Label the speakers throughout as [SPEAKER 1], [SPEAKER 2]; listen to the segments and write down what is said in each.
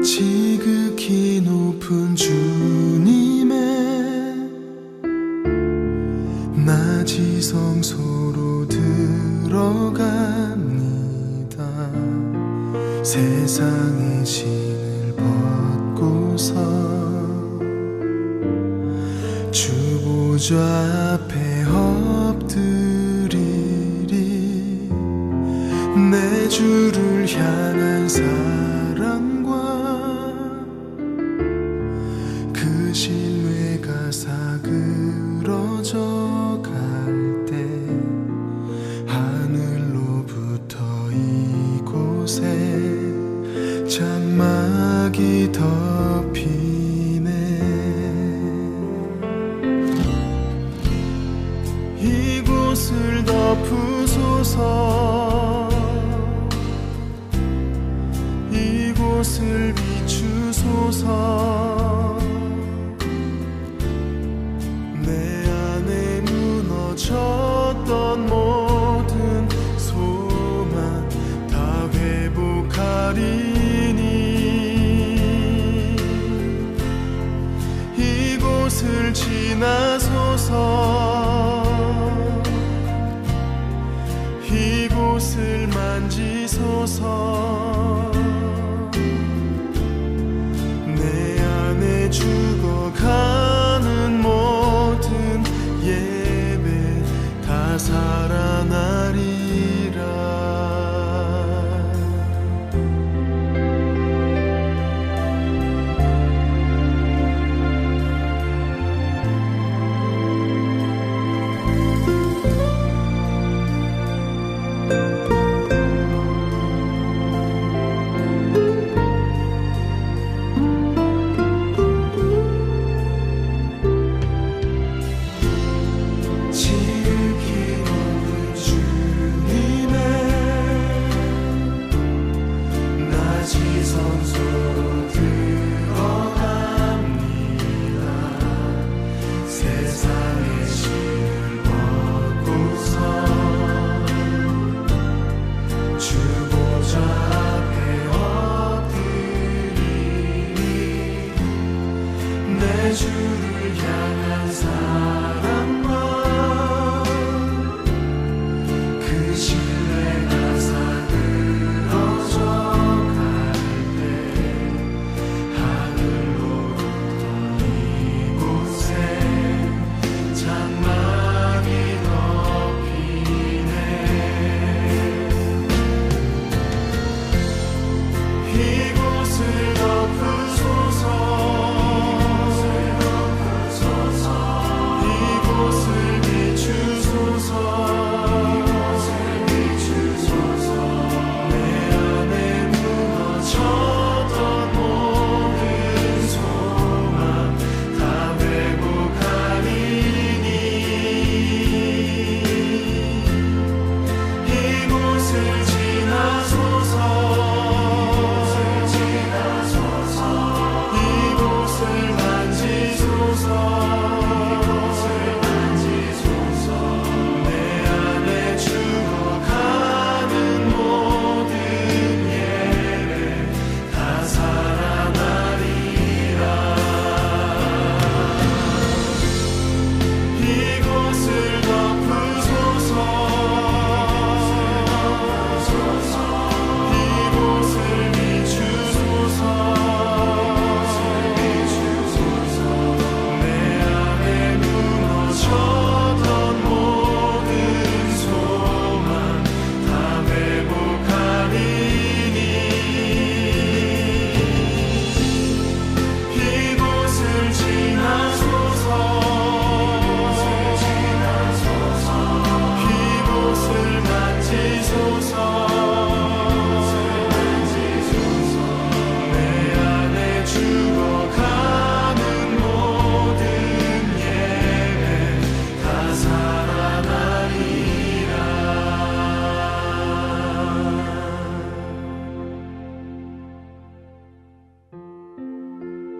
[SPEAKER 1] 지극히 높은 주님의 낮이 성소로 들어갑니다. 세상의 신을 벗고서 주 보좌 앞에 엎드리리. 내 주를 향한 사랑과 그 신뢰가 사그러져 갈 때 하늘로부터 이곳에 장막이 덮이네. 이곳을 덮으소서. 이곳을 비추소서. 내 안에 무너졌던 모든 소망 다 회복하리니. 이곳을 지나소서. 이곳을 만지소서. 내 안에 죽어가는 모든 예배 다 살아나리라. 주를 향한 사랑과 그 신뢰가 사그러져 갈 때 하늘로부터 이곳에 장막이 덮이네. 이곳을 덮으소서.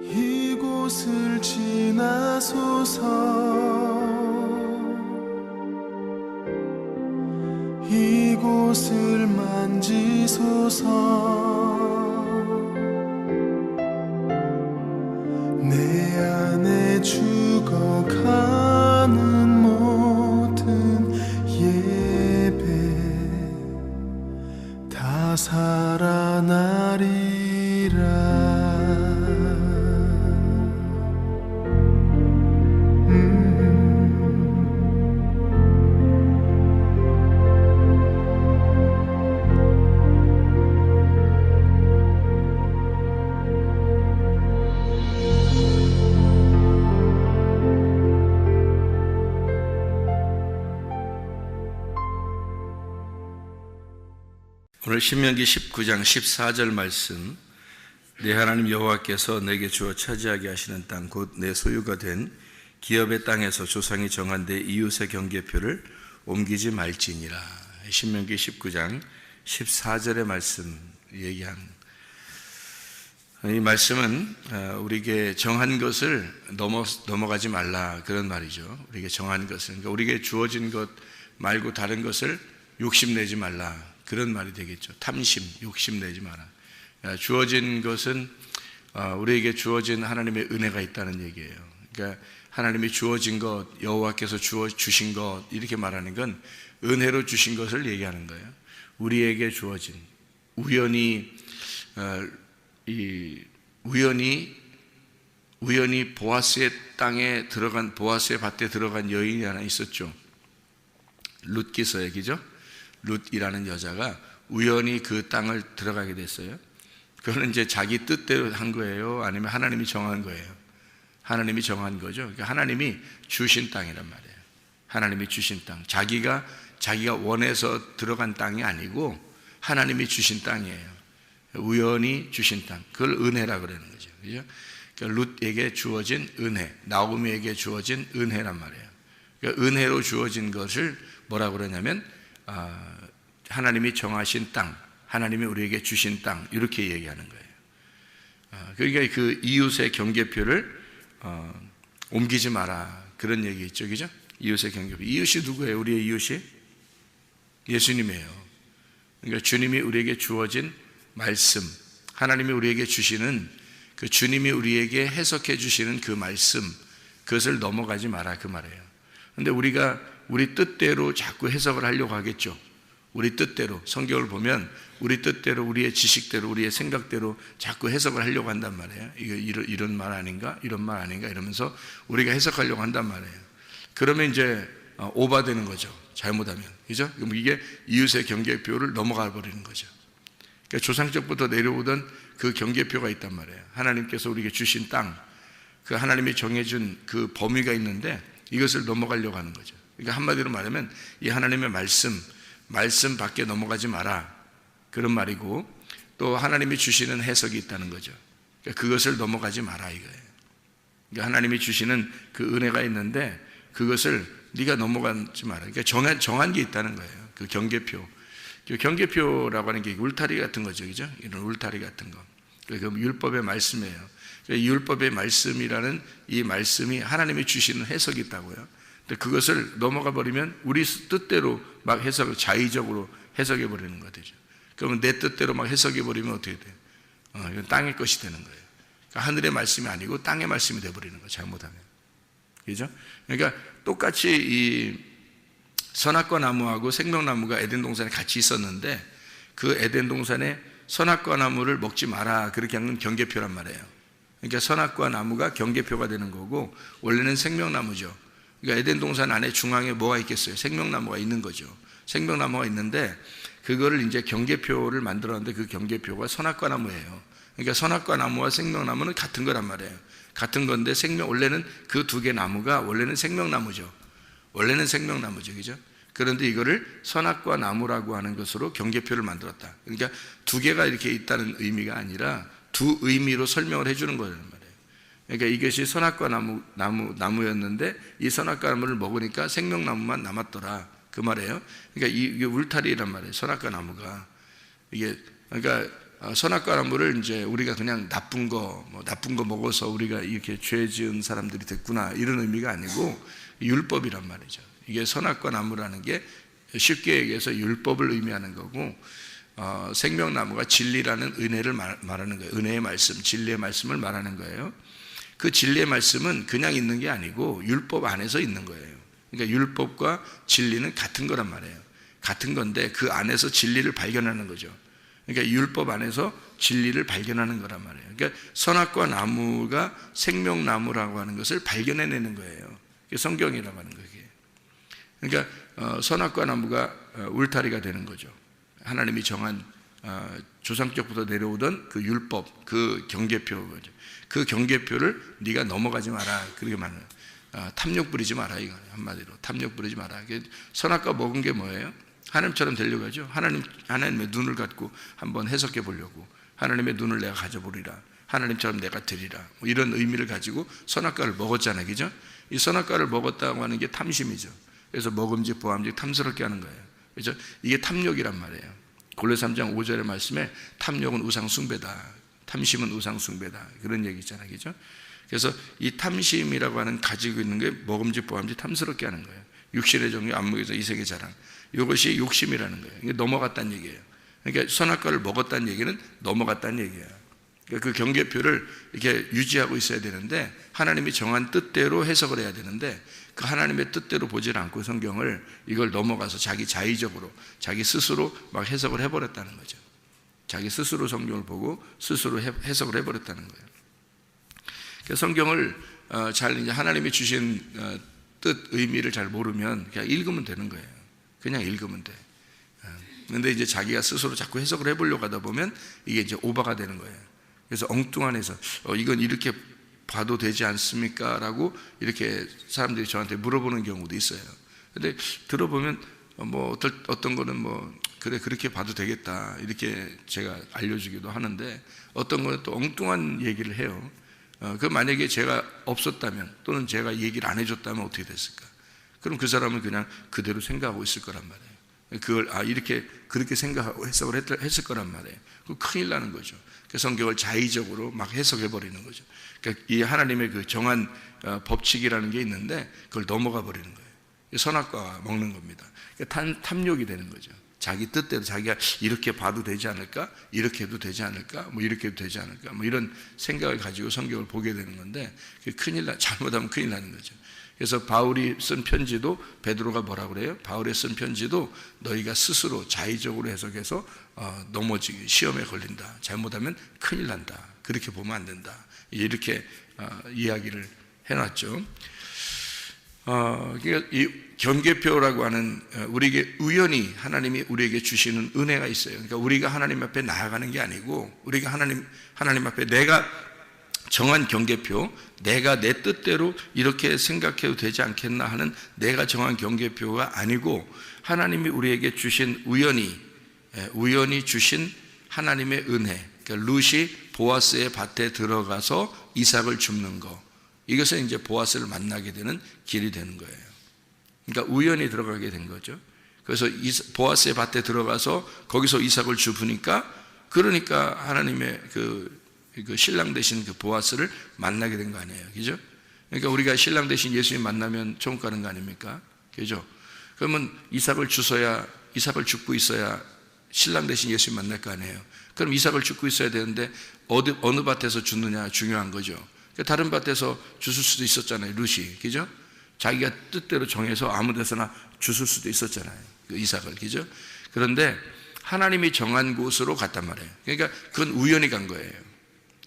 [SPEAKER 1] 이곳을 지나소서. 이 이곳을 만지소서.
[SPEAKER 2] 오늘 신명기 19장 14절 말씀, 내 하나님 여호와께서 내게 주어 차지하게 하시는 땅 곧 내 소유가 된 기업의 땅에서 조상이 정한 내 이웃의 경계표를 옮기지 말지니라. 신명기 19장 14절의 말씀 얘기한 이 말씀은 우리에게 정한 것을 넘어가지 말라 그런 말이죠. 우리에게 정한 것을, 그러니까 우리에게 주어진 것 말고 다른 것을 욕심내지 말라 그런 말이 되겠죠. 탐심, 욕심내지 마라. 주어진 것은 우리에게 주어진 하나님의 은혜가 있다는 얘기예요. 그러니까 하나님이 주어진 것, 여호와께서 주신 것 이렇게 말하는 건 은혜로 주신 것을 얘기하는 거예요. 우리에게 주어진 우연히 보아스의 땅에 들어간, 보아스의 밭에 들어간 여인이 하나 있었죠. 룻기서 얘기죠. 룻이라는 여자가 우연히 그 땅을 들어가게 됐어요. 그거는 이제 자기 뜻대로 한 거예요? 아니면 하나님이 정한 거예요? 하나님이 정한 거죠. 그러니까 하나님이 주신 땅이란 말이에요. 하나님이 주신 땅. 자기가 원해서 들어간 땅이 아니고 하나님이 주신 땅이에요. 우연히 주신 땅. 그걸 은혜라 그러는 거죠. 그죠? 그러니까 룻에게 주어진 은혜, 나오미에게 주어진 은혜란 말이에요. 그러니까 은혜로 주어진 것을 뭐라 그러냐면 하나님이 정하신 땅, 하나님이 우리에게 주신 땅 이렇게 얘기하는 거예요. 그러니까 그 이웃의 경계표를 옮기지 마라 그런 얘기 있죠, 그죠? 이웃의 경계표. 이웃이 누구예요? 우리의 이웃이 예수님이에요. 그러니까 주님이 우리에게 주어진 말씀, 하나님이 우리에게 주시는 그 주님이 우리에게 해석해 주시는 그 말씀, 그것을 넘어가지 마라 그 말이에요. 그런데 우리가 우리 뜻대로 자꾸 해석을 하려고 하겠죠. 우리 뜻대로, 성경을 보면 우리 뜻대로, 우리의 지식대로, 우리의 생각대로 자꾸 해석을 하려고 한단 말이에요. 이런 말 아닌가? 이런 말 아닌가? 이러면서 우리가 해석하려고 한단 말이에요. 그러면 이제 오바되는 거죠. 잘못하면. 그죠? 그럼 이게 이웃의 경계표를 넘어가 버리는 거죠. 그러니까 조상적부터 내려오던 그 경계표가 있단 말이에요. 하나님께서 우리에게 주신 땅, 그 하나님이 정해준 그 범위가 있는데 이것을 넘어가려고 하는 거죠. 그러니까 한마디로 말하면 이 하나님의 말씀 밖에 넘어가지 마라 그런 말이고, 또 하나님이 주시는 해석이 있다는 거죠. 그러니까 그것을 넘어가지 마라 이거예요. 그러니까 하나님이 주시는 그 은혜가 있는데 그것을 네가 넘어가지 마라. 그러니까 정한 게 있다는 거예요. 그 경계표. 그 경계표라고 하는 게 울타리 같은 거죠, 그죠? 이런 울타리 같은 거. 그 율법의 말씀이에요. 율법의 말씀이라는 이 말씀이 하나님이 주시는 해석이 있다고요. 근데 그것을 넘어가 버리면 우리 뜻대로 막 해석을 자의적으로 해석해 버리는 거죠. 그러면 내 뜻대로 막 해석해 버리면 어떻게 돼요? 이건 땅의 것이 되는 거예요. 그러니까 하늘의 말씀이 아니고 땅의 말씀이 돼 버리는 거예요. 잘못하면. 그죠? 그러니까 똑같이 이 선악과 나무하고 생명나무가 에덴 동산에 같이 있었는데 그 에덴 동산에 선악과 나무를 먹지 마라 그렇게 하는 경계표란 말이에요. 그러니까 선악과 나무가 경계표가 되는 거고 원래는 생명나무죠. 그러니까 에덴 동산 안에 중앙에 뭐가 있겠어요? 생명나무가 있는 거죠. 생명나무가 있는데 그거를 이제 경계표를 만들었는데 그 경계표가 선악과 나무예요. 그러니까 선악과 나무와 생명나무는 같은 거란 말이에요. 같은 건데 원래는 그 두 개 나무가 원래는 생명나무죠. 원래는 생명나무죠, 그죠? 그런데 이거를 선악과 나무라고 하는 것으로 경계표를 만들었다. 그러니까 두 개가 이렇게 있다는 의미가 아니라 두 의미로 설명을 해주는 거란 말이에요. 그러니까 이것이 선악과 나무였는데 이 선악과 나무를 먹으니까 생명나무만 남았더라 그 말이에요. 그러니까 이게 울타리란 말이에요. 선악과 나무가 그러니까 선악과 나무를 이제 우리가 그냥 나쁜 거 먹어서 우리가 이렇게 죄 지은 사람들이 됐구나 이런 의미가 아니고 율법이란 말이죠. 이게 선악과 나무라는 게 쉽게 얘기해서 율법을 의미하는 거고 생명나무가 진리라는 은혜를 말하는 거예요. 은혜의 말씀, 진리의 말씀을 말하는 거예요. 그 진리의 말씀은 그냥 있는 게 아니고 율법 안에서 있는 거예요. 그러니까 율법과 진리는 같은 거란 말이에요. 같은 건데 그 안에서 진리를 발견하는 거죠. 그러니까 율법 안에서 진리를 발견하는 거란 말이에요. 그러니까 선악과 나무가 생명나무라고 하는 것을 발견해내는 거예요. 그게 성경이라고 하는 거예요. 그러니까 선악과 나무가 울타리가 되는 거죠. 하나님이 정한 조상적부터 내려오던 그 율법, 그 경계표죠. 그 경계표를 네가 넘어가지 마라. 그렇게 말해요. 탐욕 부리지 마라 이거 한마디로 탐욕 부리지 마라. 선악과 먹은 게 뭐예요? 하나님처럼 되려고 하죠. 하나님의 눈을 갖고 한번 해석해 보려고. 하나님의 눈을 내가 가져보리라. 하나님처럼 내가 되리라. 뭐 이런 의미를 가지고 선악과를 먹었잖아요. 그죠? 이 선악과를 먹었다고 하는 게 탐심이죠. 그래서 먹음직, 보암직, 탐스럽게 하는 거예요. 그죠? 이게 탐욕이란 말이에요. 골로새 3장 5절의 말씀에 탐욕은 우상 숭배다. 탐심은 우상 숭배다. 그런 얘기 있잖아요. 그죠? 그래서 이 탐심이라고 하는 가지고 있는 게 먹음직, 보암직, 탐스럽게 하는 거예요. 육신의 정욕, 안목에서 이색의 자랑. 이것이 욕심이라는 거예요. 이게 넘어갔다는 얘기예요. 그러니까 선악과를 먹었다는 얘기는 넘어갔다는 얘기예요. 그 경계표를 이렇게 유지하고 있어야 되는데 하나님이 정한 뜻대로 해석을 해야 되는데 그 하나님의 뜻대로 보질 않고 성경을 이걸 넘어가서 자기 자의적으로 자기 스스로 막 해석을 해버렸다는 거죠. 자기 스스로 성경을 보고 스스로 해석을 해버렸다는 거예요. 그래서 성경을 잘 이제 하나님이 주신 뜻 의미를 잘 모르면 그냥 읽으면 되는 거예요. 그냥 읽으면 돼. 근데 이제 자기가 스스로 자꾸 해석을 해보려고 하다 보면 이게 이제 오바가 되는 거예요. 그래서 엉뚱한 해석, 이건 이렇게 봐도 되지 않습니까? 라고 이렇게 사람들이 저한테 물어보는 경우도 있어요. 근데 들어보면 뭐 어떤 거는 뭐 그래 그렇게 봐도 되겠다 이렇게 제가 알려주기도 하는데 어떤 거는 또 엉뚱한 얘기를 해요. 그 만약에 제가 없었다면 또는 제가 얘기를 안 해줬다면 어떻게 됐을까? 그럼 그 사람은 그냥 그대로 생각하고 있을 거란 말이에요. 그걸 이렇게 그렇게 생각하고 해석을 했을 거란 말이에요. 그 큰일 나는 거죠. 그 성경을 자의적으로 막 해석해 버리는 거죠. 그러니까 이 하나님의 그 정한 법칙이라는 게 있는데 그걸 넘어가 버리는 거예요. 선악과 먹는 겁니다. 그러니까 탐욕이 되는 거죠. 자기 뜻대로 자기가 이렇게 봐도 되지 않을까? 이렇게 해도 되지 않을까? 뭐 이렇게 해도 되지 않을까? 뭐 이런 생각을 가지고 성경을 보게 되는 건데 잘못하면 큰일 나는 거죠. 그래서 바울이 쓴 편지도 베드로가 뭐라고 그래요? 바울이 쓴 편지도 너희가 스스로 자의적으로 해석해서 넘어지기 시험에 걸린다. 잘못하면 큰일 난다. 그렇게 보면 안 된다. 이렇게 이야기를 해놨죠. 그러니까 이 경계표라고 하는 우리에게 우연히 하나님이 우리에게 주시는 은혜가 있어요. 그러니까 우리가 하나님 앞에 나아가는 게 아니고 우리가 하나님 앞에 내가 정한 경계표, 내가 내 뜻대로 이렇게 생각해도 되지 않겠나 하는 내가 정한 경계표가 아니고 하나님이 우리에게 주신 우연히 주신 하나님의 은혜. 그러니까 룻이 보아스의 밭에 들어가서 이삭을 줍는 거. 이것은 이제 보아스를 만나게 되는 길이 되는 거예요. 그러니까 우연히 들어가게 된 거죠. 그래서 보아스의 밭에 들어가서 거기서 이삭을 줍으니까 그러니까 하나님의 그 신랑 되신 그 보아스를 만나게 된 거 아니에요. 그죠? 그러니까 우리가 신랑 되신 예수님 만나면 천국 가는 거 아닙니까? 그죠? 그러면 이삭을 줍고 있어야 신랑 되신 예수님 만날 거 아니에요. 그럼 이삭을 줍고 있어야 되는데 어느 밭에서 주느냐 중요한 거죠. 다른 밭에서 주실 수도 있었잖아요. 룻이. 그죠? 자기가 뜻대로 정해서 아무 데서나 주실 수도 있었잖아요. 그 이삭을. 그죠? 그런데 하나님이 정한 곳으로 갔단 말이에요. 그러니까 그건 우연히 간 거예요.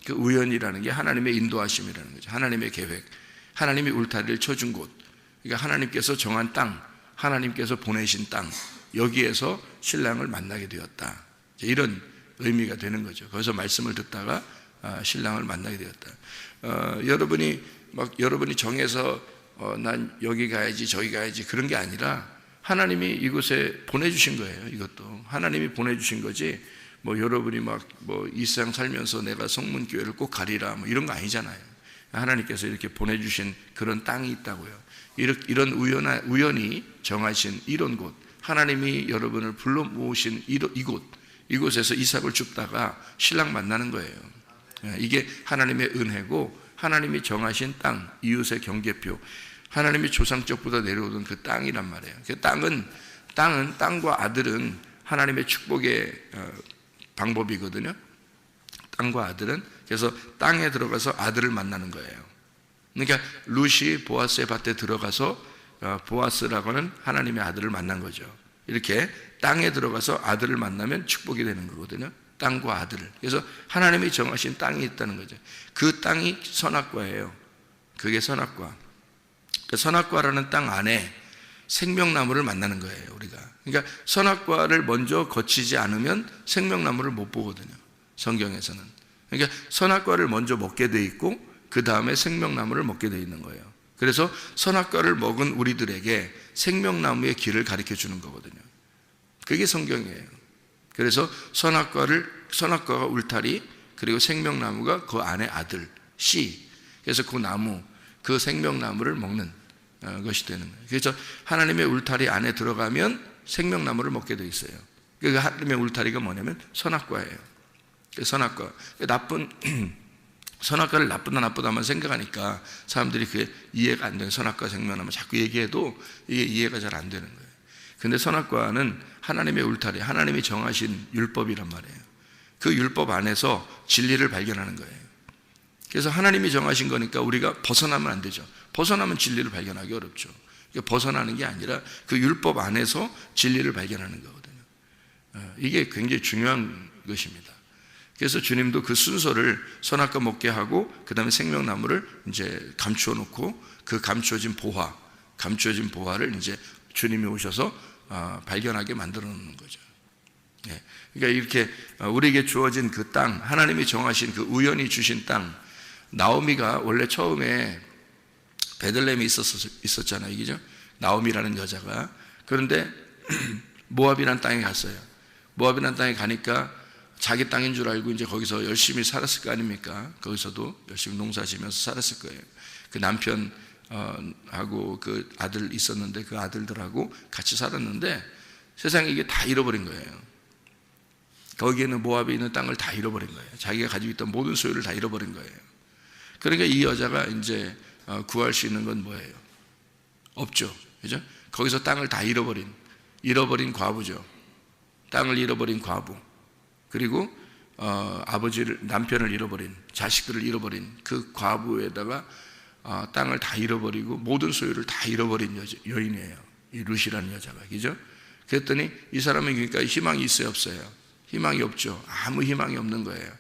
[SPEAKER 2] 그 우연이라는 게 하나님의 인도하심이라는 거죠. 하나님의 계획, 하나님이 울타리를 쳐준 곳, 그러니까 하나님께서 정한 땅, 하나님께서 보내신 땅, 여기에서 신랑을 만나게 되었다. 이런 의미가 되는 거죠. 거기서 말씀을 듣다가 신랑을 만나게 되었다. 여러분이 정해서 난 여기 가야지 저기 가야지 그런 게 아니라 하나님이 이곳에 보내주신 거예요. 이것도 하나님이 보내주신 거지. 뭐 여러분이 이 세상 살면서 내가 성문교회를 꼭 가리라 뭐 이런 거 아니잖아요. 하나님께서 이렇게 보내주신 그런 땅이 있다고요. 이런 우연히 정하신 이런 곳, 하나님이 여러분을 불러 모으신 이곳에서 이삭을 줍다가 신랑 만나는 거예요. 이게 하나님의 은혜고 하나님이 정하신 땅, 이웃의 경계표, 하나님이 조상적부터 내려오던 그 땅이란 말이에요. 그 땅과 아들은 하나님의 축복의 방법이거든요. 땅과 아들은. 그래서 땅에 들어가서 아들을 만나는 거예요. 그러니까 룻이 보아스의 밭에 들어가서 보아스라고 하는 하나님의 아들을 만난 거죠. 이렇게 땅에 들어가서 아들을 만나면 축복이 되는 거거든요. 땅과 아들을. 그래서 하나님이 정하신 땅이 있다는 거죠. 그 땅이 선악과예요. 그게 선악과. 그 선악과라는 땅 안에 생명나무를 만나는 거예요, 우리가. 그러니까 선악과를 먼저 거치지 않으면 생명나무를 못 보거든요, 성경에서는. 그러니까 선악과를 먼저 먹게 돼 있고 그 다음에 생명나무를 먹게 돼 있는 거예요. 그래서 선악과를 먹은 우리들에게 생명나무의 길을 가르쳐 주는 거거든요. 그게 성경이에요. 그래서 선악과가 울타리, 그리고 생명나무가 그 안에 아들 씨. 그래서 그 나무, 그 생명나무를 먹는 것이 되는 거예요. 그래서 하나님의 울타리 안에 들어가면 생명나무를 먹게 돼 있어요. 그 하나님의 울타리가 뭐냐면 선악과예요. 선악과, 선악과를 나쁘다만 생각하니까 사람들이 그게 이해가 안 돼요. 선악과 생명나무 자꾸 얘기해도 이게 이해가 잘 안 되는 거예요. 근데 선악과는 하나님의 울타리, 하나님이 정하신 율법이란 말이에요. 그 율법 안에서 진리를 발견하는 거예요. 그래서 하나님이 정하신 거니까 우리가 벗어나면 안 되죠. 벗어나면 진리를 발견하기 어렵죠. 벗어나는 게 아니라 그 율법 안에서 진리를 발견하는 거거든요. 이게 굉장히 중요한 것입니다. 그래서 주님도 그 순서를 선악과 먹게 하고 그 다음에 생명나무를 이제 감추어 놓고 그 감추어진 보화를 이제 주님이 오셔서 발견하게 만들어 놓는 거죠. 그러니까 이렇게 우리에게 주어진 그 땅, 하나님이 정하신 그 우연히 주신 땅, 나오미가 원래 처음에 베들레헴에 있었잖아요. 그죠? 나오미라는 여자가. 그런데 모압이라는 땅에 갔어요. 모압이라는 땅에 가니까 자기 땅인 줄 알고 이제 거기서 열심히 살았을 거 아닙니까? 거기서도 열심히 농사지면서 살았을 거예요. 그 남편 하고 그 아들 있었는데 그 아들들하고 같이 살았는데 세상에 이게 다 잃어버린 거예요. 거기에는 모압에 있는 땅을 다 잃어버린 거예요. 자기가 가지고 있던 모든 소유를 다 잃어버린 거예요. 그러니까 이 여자가 이제 구할 수 있는 건 뭐예요? 없죠. 그죠? 거기서 땅을 다 잃어버린 과부죠. 땅을 잃어버린 과부. 그리고 남편을 잃어버린, 자식들을 잃어버린 그 과부에다가 땅을 다 잃어버리고 모든 소유를 다 잃어버린 여인이에요. 이 룻이라는 여자가. 그죠? 그랬더니 이 사람은 그러니까 희망이 있어요, 없어요? 희망이 없죠. 아무 희망이 없는 거예요.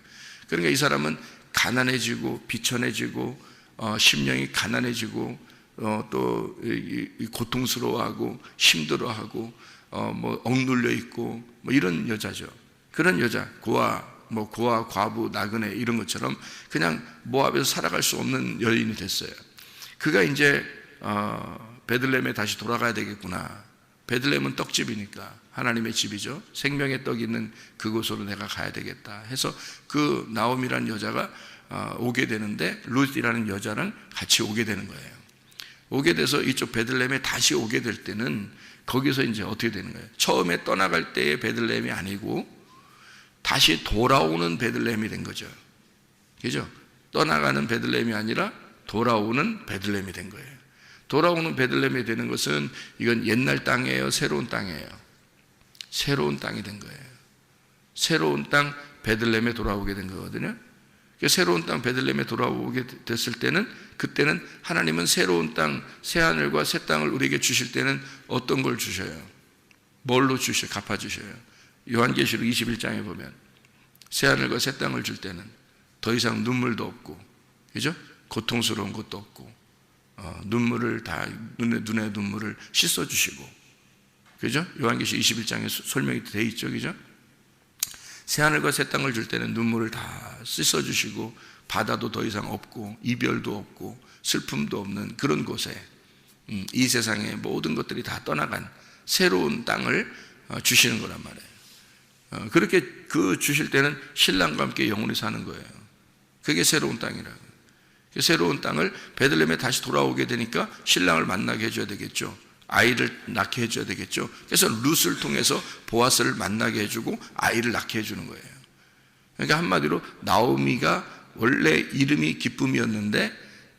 [SPEAKER 2] 그러니까 이 사람은 가난해지고 비천해지고 심령이 가난해지고 또 고통스러워하고 힘들어하고 뭐 억눌려 있고 뭐 이런 여자죠. 그런 여자, 고아, 과부, 나그네 이런 것처럼 그냥 모압에서 살아갈 수 없는 여인이 됐어요. 그가 이제 베들레헴에 다시 돌아가야 되겠구나. 베들레헴은 떡집이니까 하나님의 집이죠. 생명의 떡이 있는 그곳으로 내가 가야 되겠다 해서 그 나오미라는 여자가 오게 되는데 룻이라는 여자랑 같이 오게 되는 거예요. 오게 돼서 이쪽 베들레헴에 다시 오게 될 때는 거기서 이제 어떻게 되는 거예요? 처음에 떠나갈 때의 베들레헴이 아니고 다시 돌아오는 베들레헴이 된 거죠. 그죠? 떠나가는 베들레헴이 아니라 돌아오는 베들레헴이 된 거예요. 돌아오는 베들레헴이 되는 것은 이건 옛날 땅이에요? 새로운 땅이에요? 새로운 땅이 된 거예요. 새로운 땅 베들레헴에 돌아오게 된 거거든요. 새로운 땅 베들레헴에 돌아오게 됐을 때는 그때는 하나님은 새로운 땅, 새하늘과 새 땅을 우리에게 주실 때는 어떤 걸 주셔요? 뭘로 주셔요? 갚아주셔요. 요한계시록 21장에 보면 새하늘과 새 땅을 줄 때는 더 이상 눈물도 없고, 그죠? 고통스러운 것도 없고, 눈물을 다 눈의 눈물을 씻어주시고, 그죠? 요한계시록 21장에 설명이 되어 있죠, 그죠? 새하늘과 새 땅을 줄 때는 눈물을 다 씻어주시고 바다도 더 이상 없고 이별도 없고 슬픔도 없는 그런 곳에 이 세상의 모든 것들이 다 떠나간 새로운 땅을 주시는 거란 말이에요. 그렇게 그 주실 때는 신랑과 함께 영원히 사는 거예요. 그게 새로운 땅이라고. 새로운 땅을 베들레헴에 다시 돌아오게 되니까 신랑을 만나게 해줘야 되겠죠. 아이를 낳게 해줘야 되겠죠. 그래서 룻을 통해서 보아스를 만나게 해주고 아이를 낳게 해주는 거예요. 그러니까 한마디로 나오미가 원래 이름이 기쁨이었는데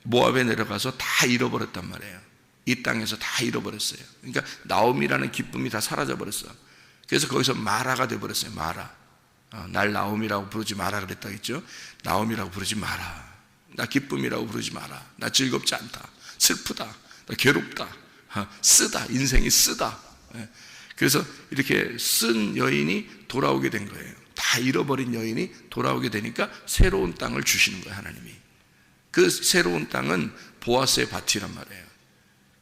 [SPEAKER 2] 모압에 내려가서 다 잃어버렸단 말이에요. 이 땅에서 다 잃어버렸어요. 그러니까 나오미라는 기쁨이 다 사라져버렸어. 그래서 거기서 마라가 돼버렸어요. 마라. 날 나오미라고 부르지 마라 그랬다겠죠. 나오미라고 부르지 마라. 나 기쁨이라고 부르지 마라. 나 즐겁지 않다. 슬프다. 나 괴롭다. 쓰다. 인생이 쓰다. 그래서 이렇게 쓴 여인이 돌아오게 된 거예요. 다 잃어버린 여인이 돌아오게 되니까 새로운 땅을 주시는 거예요, 하나님이. 그 새로운 땅은 보아스의 밭이란 말이에요.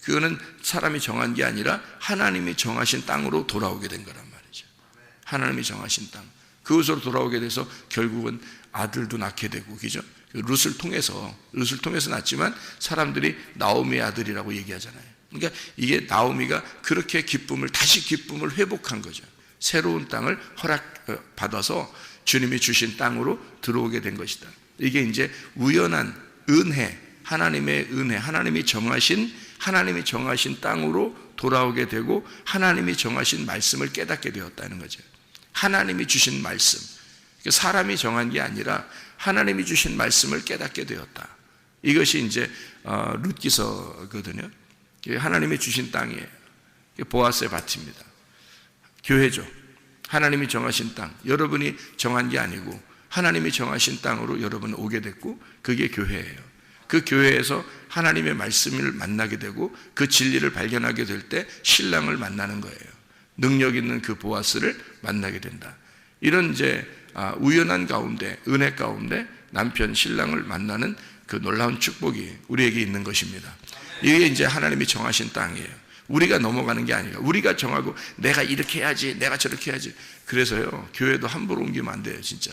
[SPEAKER 2] 그거는 사람이 정한 게 아니라 하나님이 정하신 땅으로 돌아오게 된 거란 말이죠. 하나님이 정하신 땅. 그곳으로 돌아오게 돼서 결국은 아들도 낳게 되고, 그죠? 룻을 통해서 낳지만 사람들이 나오미의 아들이라고 얘기하잖아요. 그러니까 이게 나오미가 그렇게 다시 기쁨을 회복한 거죠. 새로운 땅을 허락받아서 주님이 주신 땅으로 들어오게 된 것이다. 이게 이제 우연한 은혜, 하나님의 은혜, 하나님이 정하신 땅으로 돌아오게 되고 하나님이 정하신 말씀을 깨닫게 되었다는 거죠. 하나님이 주신 말씀, 사람이 정한 게 아니라 하나님이 주신 말씀을 깨닫게 되었다. 이것이 이제 룻기서거든요. 하나님이 주신 땅이에요. 보아스의 밭입니다. 교회죠. 하나님이 정하신 땅, 여러분이 정한 게 아니고 하나님이 정하신 땅으로 여러분은 오게 됐고 그게 교회예요. 그 교회에서 하나님의 말씀을 만나게 되고 그 진리를 발견하게 될 때 신랑을 만나는 거예요. 능력 있는 그 보아스를 만나게 된다. 이런 이제 우연한 가운데, 은혜 가운데 남편, 신랑을 만나는 그 놀라운 축복이 우리에게 있는 것입니다. 이게 이제 하나님이 정하신 땅이에요. 우리가 넘어가는 게 아니에요. 우리가 정하고 내가 이렇게 해야지, 내가 저렇게 해야지. 그래서요, 교회도 함부로 옮기면 안 돼요, 진짜.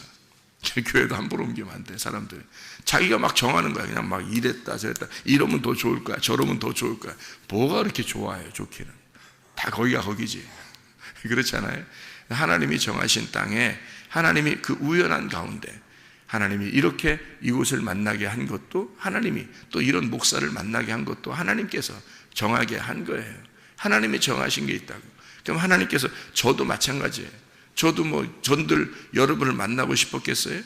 [SPEAKER 2] 교회도 함부로 옮기면 안 돼, 사람들. 자기가 막 정하는 거야. 그냥 막 이랬다, 저랬다. 이러면 더 좋을 거야, 저러면 더 좋을 거야. 뭐가 그렇게 좋아요, 좋기는. 다 거기가 거기지. 그렇잖아요. 하나님이 정하신 땅에 하나님이 그 우연한 가운데 하나님이 이렇게 이곳을 만나게 한 것도 하나님이, 또 이런 목사를 만나게 한 것도 하나님께서 정하게 한 거예요. 하나님이 정하신 게 있다고. 그럼 하나님께서, 저도 마찬가지예요. 저도 전들 여러분을 만나고 싶었겠어요?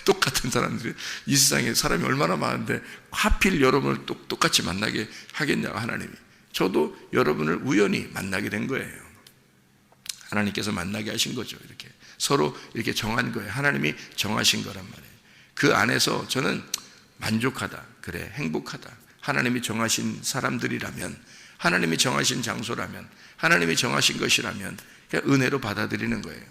[SPEAKER 2] 똑같은 사람들이, 이 세상에 사람이 얼마나 많은데 하필 여러분을 똑같이 만나게 하겠냐고, 하나님이. 저도 여러분을 우연히 만나게 된 거예요. 하나님께서 만나게 하신 거죠. 이렇게 서로 이렇게 정한 거예요. 하나님이 정하신 거란 말이에요. 그 안에서 저는 만족하다, 그래, 행복하다. 하나님이 정하신 사람들이라면, 하나님이 정하신 장소라면, 하나님이 정하신 것이라면 그냥 은혜로 받아들이는 거예요.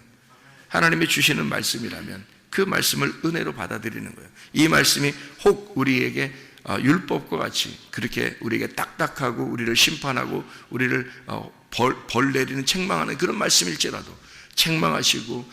[SPEAKER 2] 하나님이 주시는 말씀이라면 그 말씀을 은혜로 받아들이는 거예요. 이 말씀이 혹 우리에게 율법과 같이 그렇게 우리에게 딱딱하고 우리를 심판하고 우리를 벌 내리는 책망하는 그런 말씀일지라도 책망하시고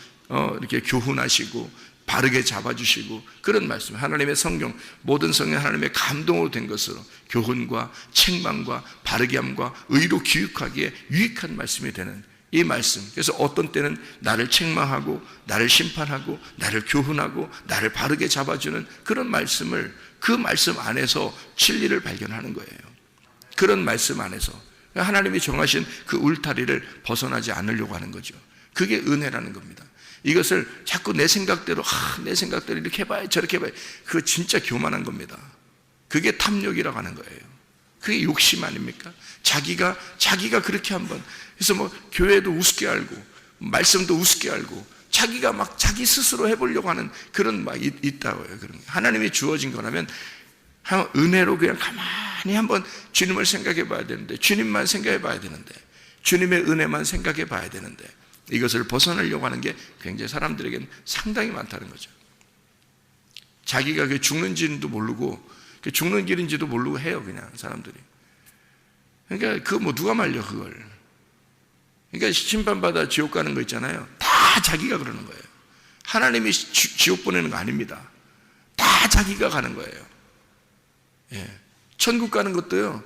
[SPEAKER 2] 이렇게 교훈하시고 바르게 잡아주시고 그런 말씀, 하나님의 성경, 모든 성경 하나님의 감동으로 된 것으로 교훈과 책망과 바르게 함과 의로 교육하기에 유익한 말씀이 되는 이 말씀. 그래서 어떤 때는 나를 책망하고 나를 심판하고 나를 교훈하고 나를 바르게 잡아주는 그런 말씀을, 그 말씀 안에서 진리를 발견하는 거예요. 그런 말씀 안에서 하나님이 정하신 그 울타리를 벗어나지 않으려고 하는 거죠. 그게 은혜라는 겁니다. 이것을 자꾸 내 생각대로 이렇게 해봐야 저렇게 해봐야, 그거 진짜 교만한 겁니다. 그게 탐욕이라고 하는 거예요. 그게 욕심 아닙니까? 자기가 그렇게 한번 그래서 교회도 우습게 알고 말씀도 우습게 알고 자기가 막 자기 스스로 해보려고 하는 그런 막 있다고요. 그런 하나님이 주어진 거라면 은혜로 그냥 가만히 한번 주님을 생각해 봐야 되는데, 주님만 생각해 봐야 되는데, 주님의 은혜만 생각해 봐야 되는데, 이것을 벗어나려고 하는 게 굉장히 사람들에게는 상당히 많다는 거죠. 자기가 죽는지도 모르고 죽는 길인지도 모르고 해요, 그냥 사람들이. 그러니까 누가 말려 그걸. 그러니까 심판받아 지옥 가는 거 있잖아요. 다 자기가 그러는 거예요. 하나님이 지옥 보내는 거 아닙니다. 다 자기가 가는 거예요. 예. 천국 가는 것도요,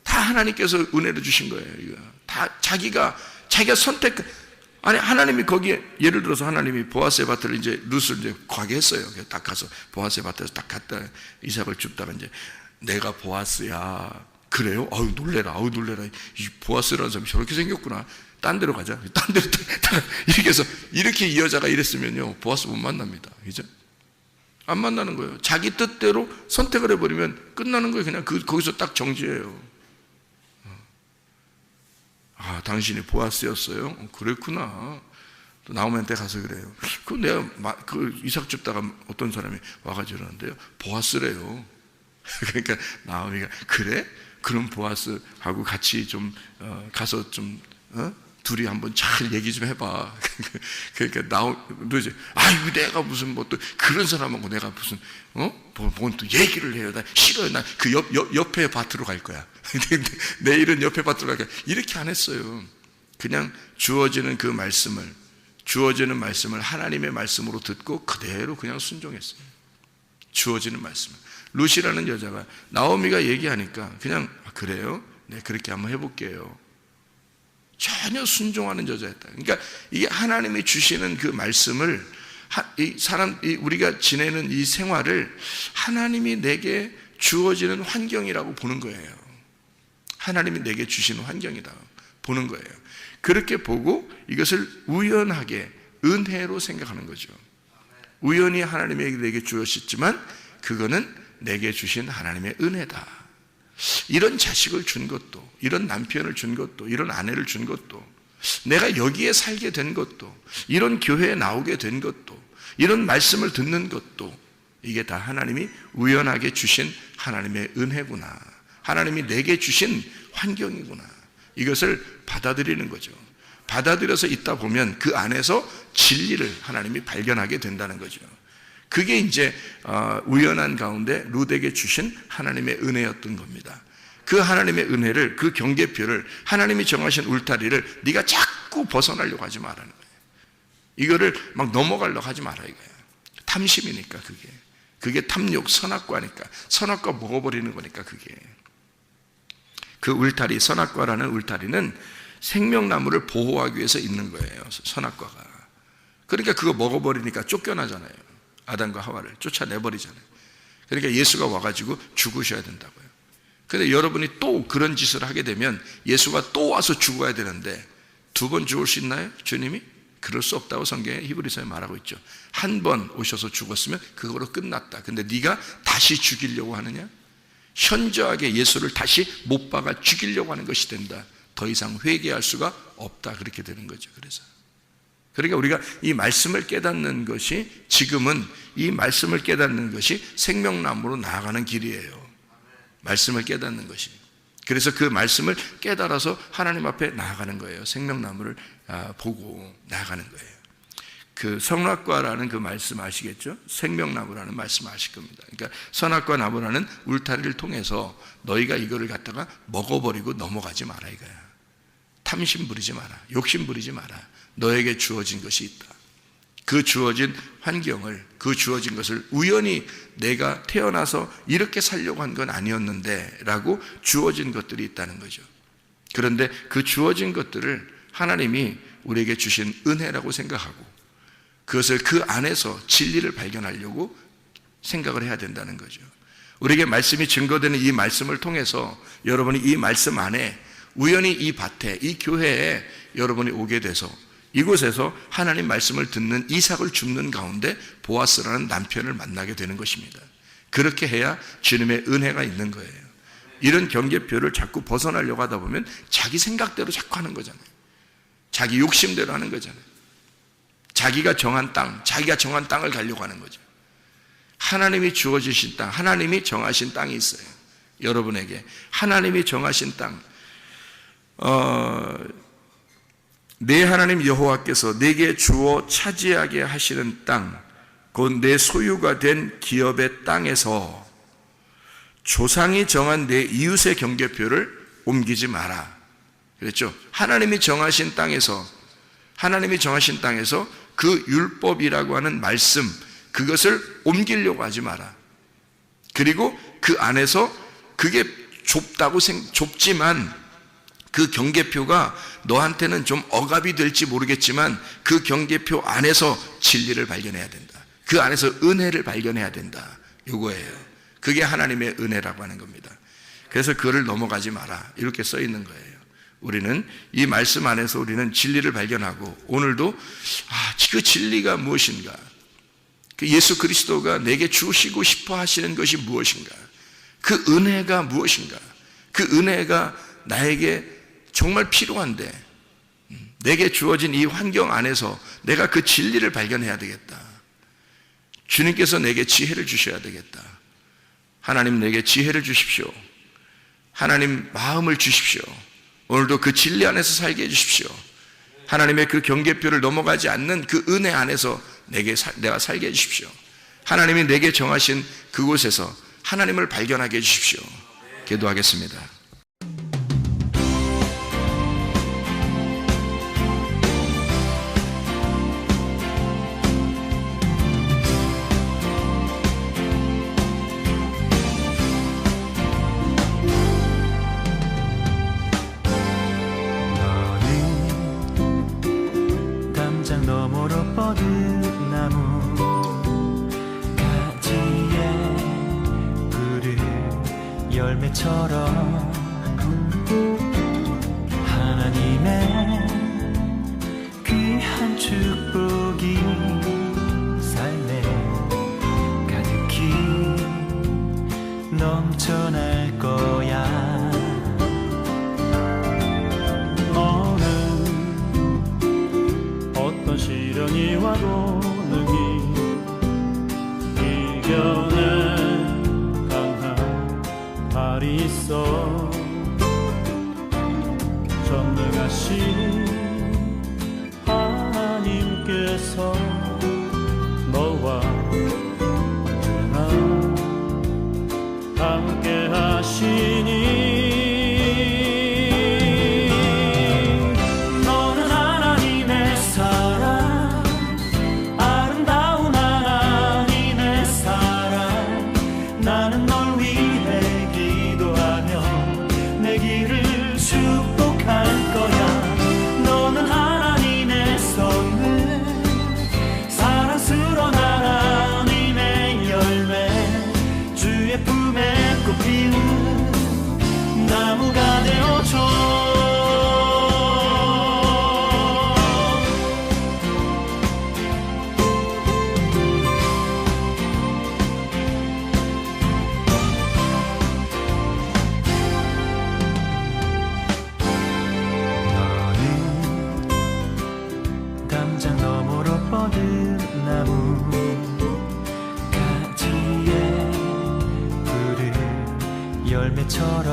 [SPEAKER 2] 다 하나님께서 은혜로 주신 거예요. 이거. 다 자기가 선택. 아니, 하나님이 거기에, 예를 들어서 하나님이 보아스의 밭을 이제 룻을 이제 가게 했어요. 딱 가서 보아스의 밭에서 딱 갔다 이삭을 줍다가 이제 내가 보아스야. 그래요? 아유, 놀래라. 이 보아스라는 사람이 저렇게 생겼구나. 딴 데로 가자. 딴 데로 이렇게 해서, 이렇게 이 여자가 이랬으면요, 보아스 못 만납니다. 그죠? 안 만나는 거예요. 자기 뜻대로 선택을 해버리면 끝나는 거예요. 그냥 거기서 딱 정지해요. 아, 당신이 보아스였어요? 그랬구나. 또 나오멘한테 가서 그래요. 내가 이삭 줍다가 어떤 사람이 와가지고 그러는데요, 보아스래요. 그러니까 나오미가, 그래? 그럼 보아스하고 같이 좀 가서 좀 둘이 한번 잘 얘기 좀 해봐. 그러니까 너지. 아이고, 내가 무슨 또 그런 사람하고 내가 무슨 뭔 또 얘기를 해요. 나 싫어요. 나 그 옆에 밭으로 갈 거야. 내일은 옆에 밭으로 갈 거야. 이렇게 안 했어요. 그냥 주어지는 말씀을 하나님의 말씀으로 듣고 그대로 그냥 순종했어요. 주어지는 말씀을. 룻이라는 전혀 순종하는 여자였다. 그러니까 이게 하나님이 주시는 그 말씀을 우리가 지내는 이 생활을 하나님이 내게 주어지는 환경이라고 보는 거예요. 하나님이 내게 주시는 환경이다 보는 거예요. 그렇게 보고 이것을 우연하게 은혜로 생각하는 거죠. 우연히 하나님이 내게 주었지만 그거는 내게 주신 하나님의 은혜다. 이런 자식을 준 것도, 이런 남편을 준 것도, 이런 아내를 준 것도, 내가 여기에 살게 된 것도, 이런 교회에 나오게 된 것도, 이런 말씀을 듣는 것도, 이게 다 하나님이 우연하게 주신 하나님의 은혜구나. 하나님이 내게 주신 환경이구나. 이것을 받아들이는 거죠. 받아들여서 있다 보면 그 안에서 진리를 하나님이 발견하게 된다는 거죠. 그게 이제 우연한 가운데 룻에게 주신 하나님의 은혜였던 겁니다. 그 하나님의 은혜를, 그 경계표를, 하나님이 정하신 울타리를 네가 자꾸 벗어나려고 하지 말라는 거예요. 이거를 막 넘어가려고 하지 마라 이거예요. 탐심이니까 그게 탐욕, 선악과니까, 선악과 먹어버리는 거니까 그게. 그 울타리, 선악과라는 울타리는 생명나무를 보호하기 위해서 있는 거예요. 선악과가. 그러니까 그거 먹어버리니까 쫓겨나잖아요. 아담과 하와를 쫓아내버리잖아요. 그러니까 예수가 와가지고 죽으셔야 된다고요. 그런데 여러분이 또 그런 짓을 하게 되면 예수가 또 와서 죽어야 되는데 두 번 죽을 수 있나요? 주님이? 그럴 수 없다고 성경에 히브리서에 말하고 있죠. 한 번 오셔서 죽었으면 그거로 끝났다. 근데 네가 다시 죽이려고 하느냐? 현저하게 예수를 다시 못 박아 죽이려고 하는 것이 된다. 더 이상 회개할 수가 없다. 그렇게 되는 거죠. 그러니까 우리가 이 말씀을 깨닫는 것이, 지금은 이 말씀을 깨닫는 것이 생명나무로 나아가는 길이에요. 말씀을 깨닫는 것이. 그래서 그 말씀을 깨달아서 하나님 앞에 나아가는 거예요. 생명나무를 보고 나아가는 거예요. 그 선악과라는 그 말씀 아시겠죠? 생명나무라는 말씀 아실 겁니다. 그러니까 선악과 나무라는 울타리를 통해서 너희가 이거를 갖다가 먹어버리고 넘어가지 마라 이거야. 탐심 부리지 마라. 욕심 부리지 마라. 너에게 주어진 것이 있다. 그 주어진 환경을, 그 주어진 것을 우연히 내가 태어나서 이렇게 살려고 한 건 아니었는데 라고 주어진 것들이 있다는 거죠. 그런데 그 주어진 것들을 하나님이 우리에게 주신 은혜라고 생각하고 그것을 그 안에서 진리를 발견하려고 생각을 해야 된다는 거죠. 우리에게 말씀이 증거되는 이 말씀을 통해서 여러분이 이 말씀 안에 우연히 이 밭에, 이 교회에 여러분이 오게 돼서 이곳에서 하나님 말씀을 듣는 이삭을 줍는 가운데 보아스라는 남편을 만나게 되는 것입니다. 그렇게 해야 주님의 은혜가 있는 거예요. 이런 경계표를 자꾸 벗어나려고 하다 보면 자기 생각대로 자꾸 하는 거잖아요. 자기 욕심대로 하는 거잖아요. 자기가 정한 땅, 자기가 정한 땅을 가려고 하는 거죠. 하나님이 주어주신 땅, 하나님이 정하신 땅이 있어요. 여러분에게 하나님이 정하신 땅, 내 하나님 여호와께서 내게 주어 차지하게 하시는 땅, 곧 내 소유가 된 기업의 땅에서 조상이 정한 내 이웃의 경계표를 옮기지 마라. 그랬죠? 하나님이 정하신 땅에서 그 율법이라고 하는 말씀, 그것을 옮기려고 하지 마라. 그리고 그 안에서 그게 좁지만 그 경계표가 너한테는 좀 억압이 될지 모르겠지만 그 경계표 안에서 진리를 발견해야 된다. 그 안에서 은혜를 발견해야 된다. 이거예요. 그게 하나님의 은혜라고 하는 겁니다. 그래서 그를 넘어가지 마라. 이렇게 써 있는 거예요. 우리는 이 말씀 안에서 우리는 진리를 발견하고 오늘도 그 진리가 무엇인가? 그 예수 그리스도가 내게 주시고 싶어 하시는 것이 무엇인가? 그 은혜가 무엇인가? 그 은혜가 나에게 정말 필요한데 내게 주어진 이 환경 안에서 내가 그 진리를 발견해야 되겠다. 주님께서 내게 지혜를 주셔야 되겠다. 하나님 내게 지혜를 주십시오. 하나님 마음을 주십시오. 오늘도 그 진리 안에서 살게 해주십시오. 하나님의 그 경계표를 넘어가지 않는 그 은혜 안에서 내가 살게 해주십시오. 하나님이 내게 정하신 그곳에서 하나님을 발견하게 해주십시오. 기도하겠습니다.
[SPEAKER 3] 열매처럼 하나님의 귀한 축복이 삶에 가득히 넘쳐날 거야.
[SPEAKER 4] 너는 어떤 시련이 와도 능히 이겨낸 강한 발이 있어. 전능하신 하나님께서 너와 언제나 함께 하시니.
[SPEAKER 3] 너는 하나님의 사랑, 아름다운 하나님의 사랑. 나는 널 위해 기도하며 내 길을 축복할 거야. 너는 하나님의 선물, 사랑스러운 하나님의 열매. 주의 품에 꽃 피운 나무가 되어줘. 담장 너머로 뻗은 나무 가지에 푸른 열매처럼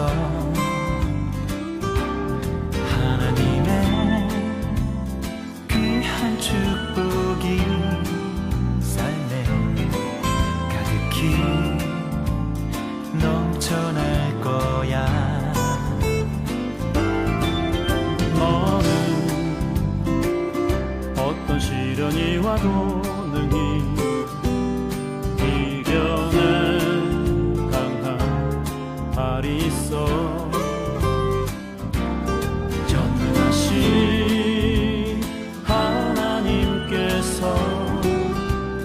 [SPEAKER 3] 하나님의 귀한 축복이 삶에 가득히 넘쳐날 거야.
[SPEAKER 4] 너는 어떤 시련이 와도 능히 이겨낸 강한 발이 있어. 전능하신 하나님께서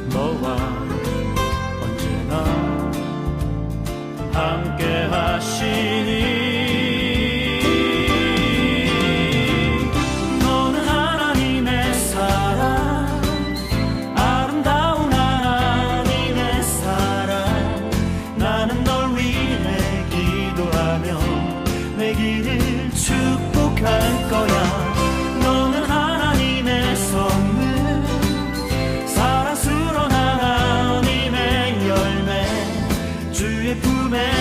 [SPEAKER 4] 너와 언제나 함께 하시니.
[SPEAKER 3] 너는 하나님의 사랑, 아름다운 하나님의 사랑. 나는 널 위해 기도하며 내 길을 축복할 거야. 너는 하나님의 선물, 사랑스러운 하나님의 열매. 주의 품에